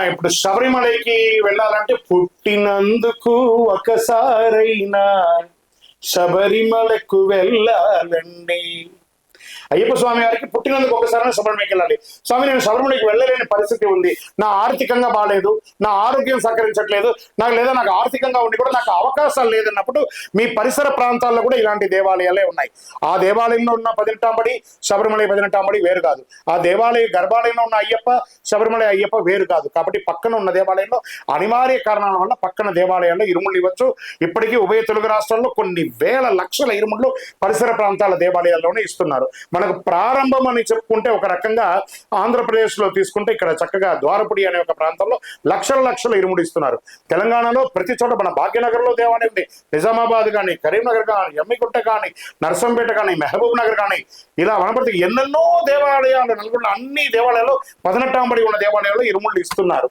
ఇప్పుడు శబరిమలకి వెళ్ళాలంటే పుట్టినందుకు ఒకసారైనా శబరిమలకు వెళ్ళాలండి. అయ్యప్ప స్వామి గారికి పుట్టినందుకు ఒకసారి శబరిమలకి వెళ్ళాలి. స్వామి, నేను శబరిమలకి వెళ్ళలేని పరిస్థితి ఉంది, నా ఆర్థికంగా బాగాలేదు, నా ఆరోగ్యం సహకరించట్లేదు, నాకు ఆర్థికంగా ఉండి కూడా నాకు అవకాశాలు లేదన్నప్పుడు మీ పరిసర ప్రాంతాల్లో కూడా ఇలాంటి దేవాలయాలే ఉన్నాయి. ఆ దేవాలయంలో ఉన్న 18 బడి శబరిమల 18 బడి వేరు కాదు. ఆ దేవాలయ గర్భాలయంలో ఉన్న అయ్యప్ప శబరిమల అయ్యప్ప వేరు కాదు. కాబట్టి పక్కన ఉన్న దేవాలయంలో అనివార్య కారణాల వల్ల పక్కన దేవాలయాల్లో ఇరుముళ్ళు ఇవ్వచ్చు. ఇప్పటికీ ఉభయ తెలుగు రాష్ట్రాల్లో కొన్ని వేల లక్షల ఇరుముళ్ళు పరిసర ప్రాంతాల దేవాలయాల్లోనే ఇస్తున్నారు. మనకు ప్రారంభం అని చెప్పుకుంటే ఒక రకంగా ఆంధ్రప్రదేశ్లో తీసుకుంటే ఇక్కడ చక్కగా ద్వారపుడి అనే ఒక ప్రాంతంలో లక్షల ఇరుముడి ఇస్తున్నారు. తెలంగాణలో ప్రతి చోట, మన భాగ్యనగర్లో దేవాలయం ఉంది, నిజామాబాద్ కానీ, కరీంనగర్ కానీ, ఎమ్మిగుంట కానీ, నర్సంపేట కానీ, మహబూబ్ నగర్ కానీ, ఇలా వనపర్తి ఎన్నెన్నో దేవాలయాలు, నల్గొండ అన్ని దేవాలయాలు 18 బడి ఉన్న దేవాలయాల్లో ఇరుముళ్ళు ఇస్తున్నారు.